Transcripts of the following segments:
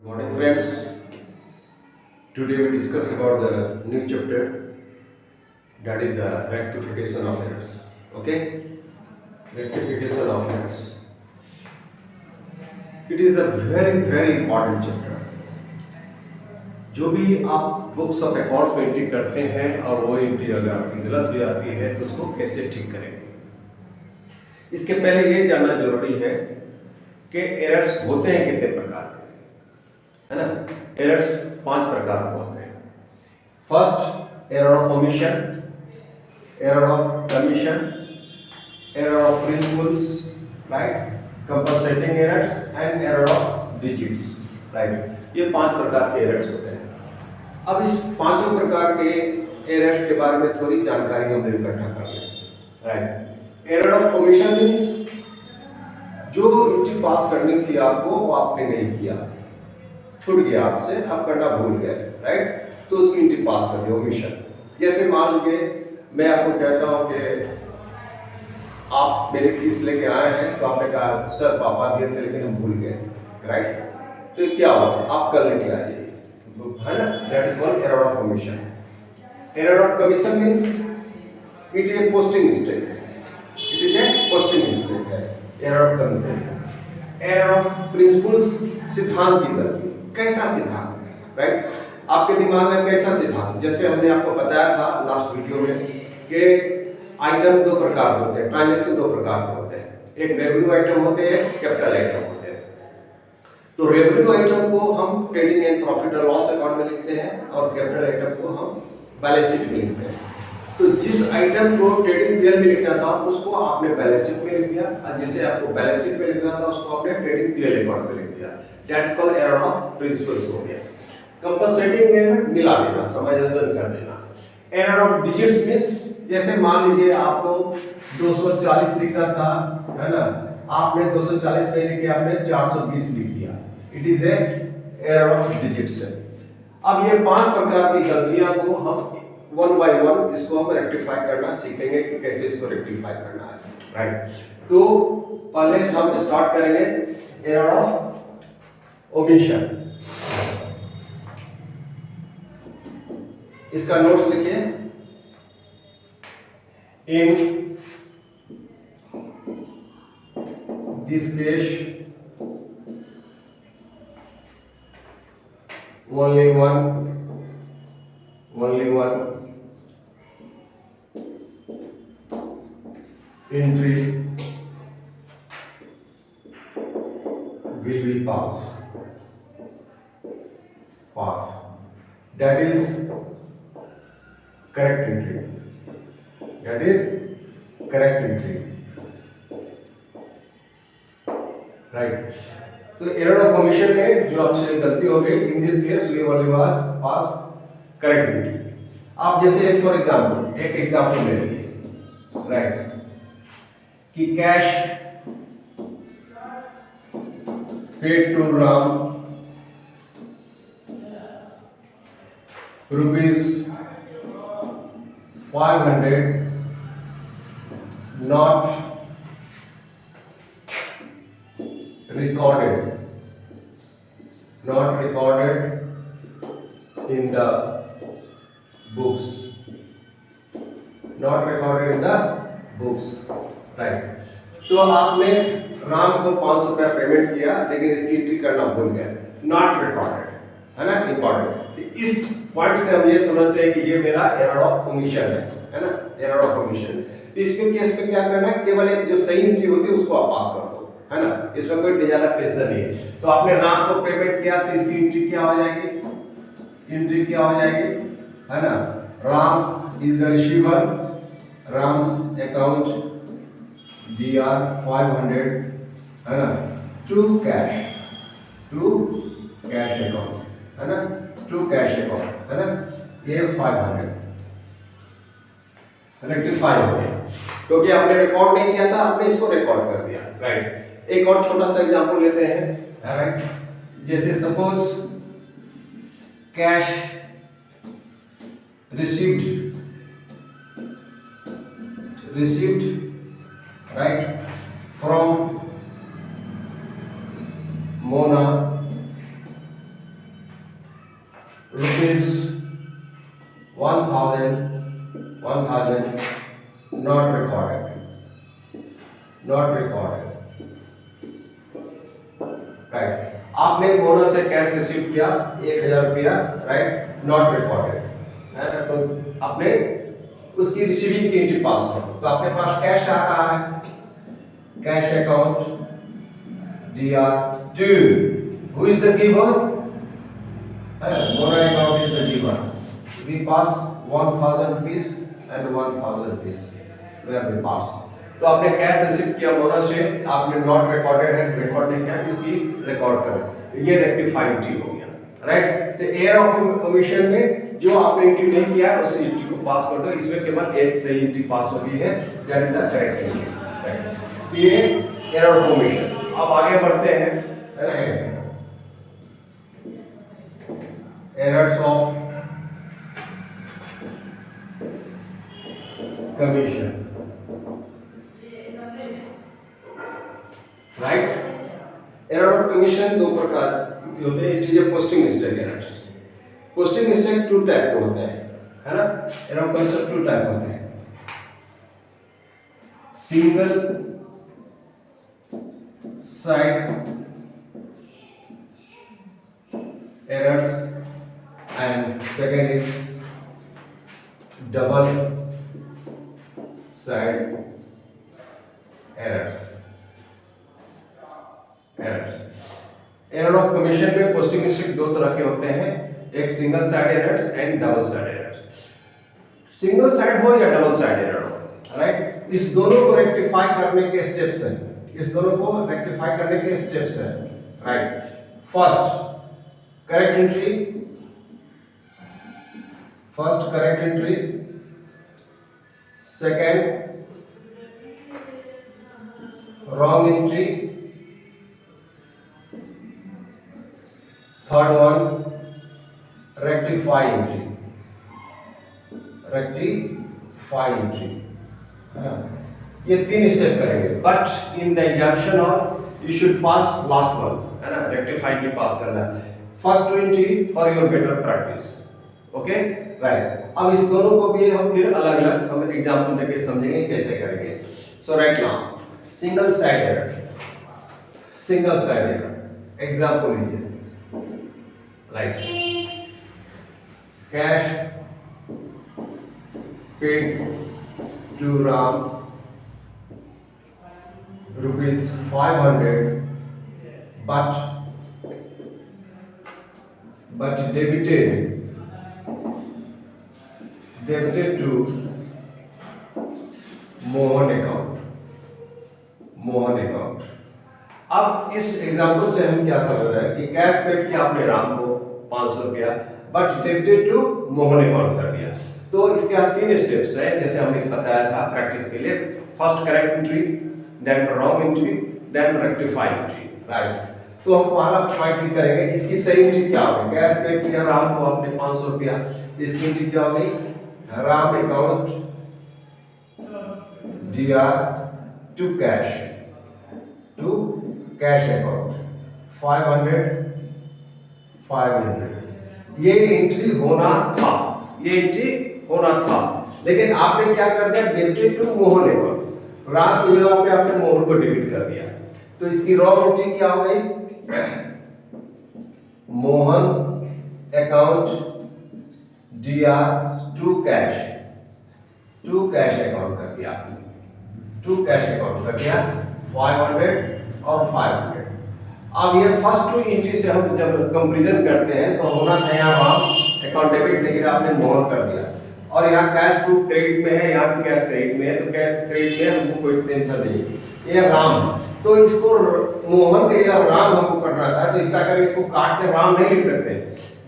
Morning friends, today we discuss about the new chapter, that is the rectification of errors. Okay, rectification of errors. It is a very important chapter. जो भी आप books of accounts में entry करते हैं और वो entry अगर आपकी गलत हो जाती है तो उसको कैसे ठीक करेंगे, इसके पहले ये जानना जरूरी है कि एरर्स होते हैं कितने प्रकार के, है ना। एरर्स 5 प्रकार के होते हैं। First, error of omission, error of commission, error of principles, right, compensating errors and error of digits, right. ये 5 प्रकार के एरर्स होते हैं। अब इस पांचों प्रकार के एरर्स के बारे में थोड़ी जानकारी हमने इकट्ठा कर ली, right. Error of omission means जो एंट्री पास करनी थी आपको वो आपने नहीं किया, छूट गया आपसे, आप करना भूल गए, राइट, तो उसकी एंट्री पास कर दिया, ओमिशन। जैसे मान लीजिए मैं आपको कहता हूं कि आप मेरी फीस लेके आए हैं, तो आपने कहा सर पापा दिए थे लेकिन हम भूल गए, राइट, तो क्या होगा, आप कल लेके आ जाइए, है ना। That is called error of omission. Error of commission means it is a posting mistake, it is a posting mistake है error of commission. Error of principles, सिद्धांत की गलती। कैसा सिद्धांत, राइट, आपके दिमाग में कैसा सिद्धांत, जैसे हमने आपको बताया था लास्ट वीडियो में कि आइटम 2 प्रकार के होते हैं, ट्रांजैक्शन 2 प्रकार के होते हैं, एक रेवेन्यू आइटम होते हैं, कैपिटल आइटम होते हैं। तो रेवेन्यू आइटम को हम ट्रेडिंग एंड प्रॉफिट और लॉस अकाउंट में लिखते हैं और कैपिटल आइटम को हम बैलेंस शीट में लिखते हैं। तो जिस आइटम को ट्रेडिंग पीएल में लिखना था उसको आपने बैलेंस शीट में लिख दिया, और जिसे आपको बैलेंस शीट में लिखना था उसको आपने ट्रेडिंग पीएल अकाउंट में लिख दिया। That is called error of principles हो गया। कंपनसेटिंग एरर, मिला देना, समायोजन कर देना। एरर ऑफ डिजिट्स मींस जैसे मान लीजिए आपको 240 लिखना था, है ना, आपने 240 नहीं लिखे, आपने 420 लिख दिया। It is A error of digits. अब ये 5 प्रकार की गलतियां को हम 1 बाय 1 इसको हम रेक्टिफाई करना सीखेंगे कि कैसे इसको रेक्टिफाई करना है, राइट। तो पहले हम स्टार्ट करेंगे एरर ऑफ ओमिशन। इसका नोट्स लिखिए। इन this case only one entry will be pass. That is correct entry. Right. तो एरर ऑफ ओमिशन में जो आपसे गलती हो गई, in this case we only pass correct entry. आप जैसे इस फॉर एग्जांपल एक एग्जांपल ले लीजिए, राइट, कि cash paid to Ram ₹500 not recorded in the books, right. तो आपने राम को 500 रुपया पेमेंट किया लेकिन इसकी एंट्री करना भूल गए, नॉट रिकॉर्डेड, है ना, इंपॉर्टेंट। तो इस पॉइंट से हम ये समझते हैं कि ये मेरा एरर ऑफ ओमिशन है ना, एरर ऑफ ओमिशन। तो इसके केस में क्या करना है, केवल एक जो सही एंट्री होती है उसको आप पास कर दो, है ना, इसमें कोई ज्यादा प्रेशर नहीं है। तो आपने राम को पेमेंट किया तो इसकी एंट्री क्या हो जाएगी, है ना, Ram is the receiver, Ram's account DR 500, है ना, टू कैश अकाउंट, है ना, है ना, ये 500 रेक्टिफाई हो गया क्योंकि आपने रिकॉर्ड नहीं किया था, आपने इसको रिकॉर्ड कर दिया, राइट। एक और छोटा सा एग्जांपल लेते हैं, राइट, जैसे suppose cash received right from Mona not recorded, right. आपने बोनस से कैश रिसीव किया 1000 रुपया, राइट, नॉट रिकॉर्डेड है ना, तो आपने उसकी रिसीविंग की एंट्री पास करो, तो आपके पास कैश आ रहा है, cash account DR2, who is the giver? Mona account is the giver. We pass 1000 rupees and 1000 rupees. Where we pass. तो आपने कैश रिसीव किया मोना से, आपने नॉट रिकॉर्डेड है, रिकॉर्ड नहीं किया, इसकी रिकॉर्ड करो, ये रेक्टिफाइड एंट्री हो गया, राइट। तो एयर ऑफ ओमिशन में जो आपने एंट्री नहीं किया है उस एंट्री को पास कर दो, इसमें केवल एक सही एंट्री पास होती है, that is the correct entry, right. ये एयर ऑफ ओमिशन। अब आगे बढ़ते हैं, errors of commission, right. Error of commission दो प्रकार के होते हैं, it is posting mistake errors. Posting mistake two type के होते हैं, है ना। Error of commission two type होते हैं, single side errors and second is double side errors। Error of commission में पोस्टिंग मिस्टेक दो तरह के होते हैं, एक single side errors and double side errors. Single side हो या डबल साइड एरर हो, राइट, इस दोनों को रेक्टिफाई करने के स्टेप्स हैं, इस दोनों को रेक्टिफाई करने के स्टेप्स हैं, right. First correct entry, first correct entry, second wrong entry, third one rectify entry, rectify entry, ये तीन स्टेप करेंगे, but in the junction of you should pass last one, है ना, रेक्टिफाई एंट्री पास करना है। First 20 for your better practice, okay, right. अब इस दोनों को भी हम फिर अलग अलग हम एग्जांपल देके समझेंगे कैसे करेंगे। So right now single side error, single side error example लीजिए, right. Cash paid to Ram ₹500 but debited to Mohan account. अब इस एग्जांपल से हम क्या समझ रहे हैं कि कैश पेड किया आपने राम को 500 रुपया, but debited to Mohan account कर दिया। तो इसके यहाँ तीन स्टेप्स है, जैसे हमने बताया था प्रैक्टिस के लिए, first correct entry, then wrong entry, then rectify entry, right. तो हम पहला पॉइंट भी करेंगे, इसकी सही एंट्री क्या होगी, कैश पेड किया राम को आपने 500 रुपया, इसकी एंट्री क्या होगी, Ram account DR to cash account 500 ये एंट्री होना था, ये एंट्री होना था, लेकिन आपने क्या कर दिया, debited to Mohan account, Ram की जगह पे आपने मोहन को डेबिट कर दिया। तो इसकी रॉन्ग एंट्री क्या हो गई, Mohan account DR to cash account कर दिया, टू कैश अकाउंट कर दिया 500 और 500। अब ये फर्स्ट टू एंट्री से हम जब कंपैरिजन करते हैं तो होना था यहाँ अकाउंट डेबिट, लेकिन आपने मोहन कर दिया, और यहाँ कैश टू क्रेडिट में है, यहाँ भी कैश क्रेडिट में है, तो कैश क्रेडिट में हमको कोई टेंशन नहीं, ये राम, तो इसको मोहन के या राम हमको करना था, तो इसका अगर इसको काट के राम नहीं लिख सकते।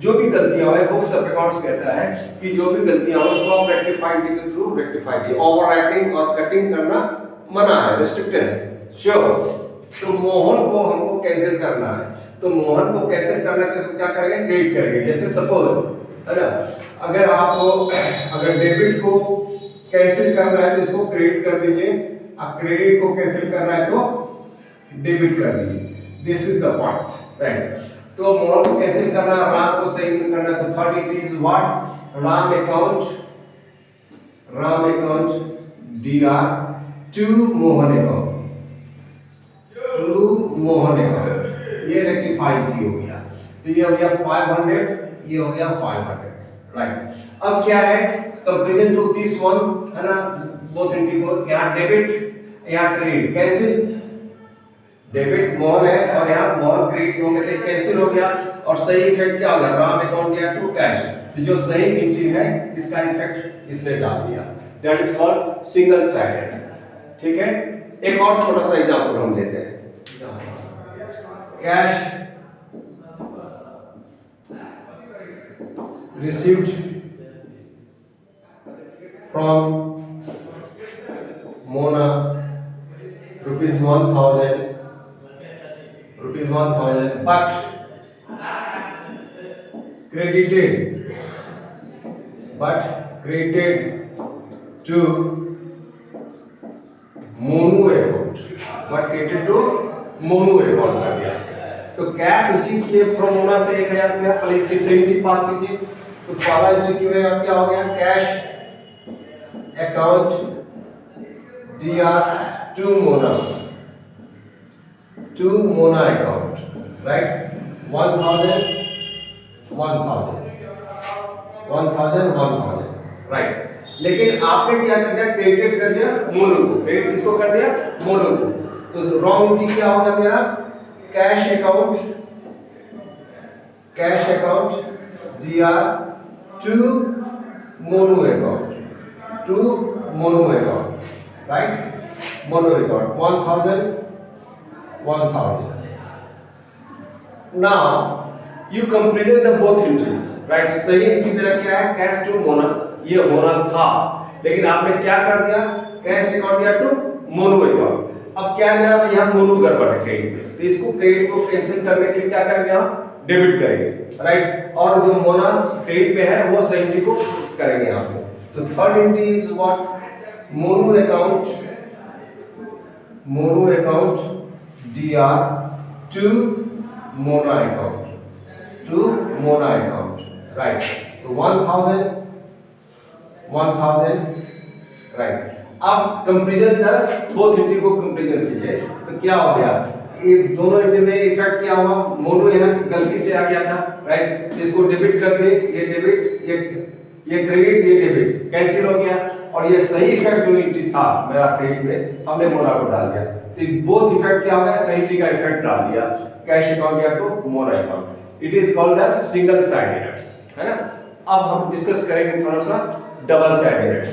जो भी गलतियां हुए, बुक्स ऑफ अकाउंट्स कहता है कि जो भी गलतियां हो उसको आप रेक्टिफाई के थ्रू रेक्टिफाई कीजिए, ओवरराइटिंग और कटिंग करना मना है, रिस्ट्रिक्टेड है, श्योर। तो मोहन को हमको कैंसिल करना है, तो मोहन को कैंसिल करना है तो क्या करेंगे, क्रेडिट करेंगे। जैसे सपोज है ना, अगर आपको अगर डेबिट को कैंसिल करना है तो इसको क्रेडिट कर दीजिए, अब क्रेडिट को कैंसिल करना है तो डेबिट कर दीजिए, this is the point, right. तो मोहन को कैंसिल करना, राम को सही करना, तो third it is what, Ram account DR to Mohan account, ये रेक्टिफाई एंट्री हो गया, तो ये हो गया 500, ये हो गया 500, राइट। अब क्या है, कंपैरिजन टू दिस वन है ना, बोथ एंट्री को, यहाँ डेबिट यहाँ क्रेडिट, कैंसिल, डेबिट मोहन है और यहाँ मोहन क्रेडिट हो गए, कैंसिल हो गया, और सही इफेक्ट क्या हो गया, राम अकाउंट गया टू कैश, तो जो सही एंट्री है इसका इफेक्ट इसने डाल दिया, that is called single sided. ठीक है, एक और छोटा सा एग्जांपल हम लेते हैं, cash received from Mona rupees 1000, but credited to Monu account, कर दिया। तो कैश रिसीव किए फ्रॉम मोना से 1000 रुपया, पहले इसकी सेविंग पास कीजिए, तो पहला एंट्री क्या हो गया, cash account DR to Mona account, right, 1000, right. लेकिन आपने क्या कर दिया, क्रेडिट कर दिया मोनू को, क्रेडिट किसको कर दिया, मोनू को, तो रॉन्ग एंट्री क्या हो गया मेरा, cash account DR to Monu account, right, Monu account 1000। Now you compare the both entries, right? सही एंट्री मेरा क्या है, कैश टू मोना, ये होना था, लेकिन आपने क्या कर दिया, कैश अकाउंट या टू मोनू अकाउंट। अब क्या मेरा यहाँ मोनू गड़बड़ है क्रेडिट में, तो इसको क्रेडिट को कैंसिल करने के लिए क्या करेंगे हम, डेबिट करेंगे, राइट, और जो मोना क्रेडिट पे है वो सही एंट्री को करेंगे यहाँ पे। तो third entry is what, Monu account DR to Mona account, right, तो 1000, राइट। अब कंपैरिजन द बोथ एंट्री को कंपैरिजन कीजिए, तो क्या हो गया, ये दोनों एंट्री में इफेक्ट क्या हुआ, मोनू यहाँ गलती से आ गया था, राइट, इसको डेबिट कर दिए, ये डेबिट, ये क्रेडिट, ये डेबिट कैंसिल हो गया, और ये सही इफेक्ट जो एंट्री था मेरा क्रेडिट में, हमने मोना को डाल दिया, तो बोथ इफेक्ट क्या हो गया, सही एंट्री का इफेक्ट डाल दिया, कैश अकाउंट या to Mona account. It is called the single side errors, है ना। अब हम डिस्कस करेंगे थोड़ा सा डबल साइड एरर्स।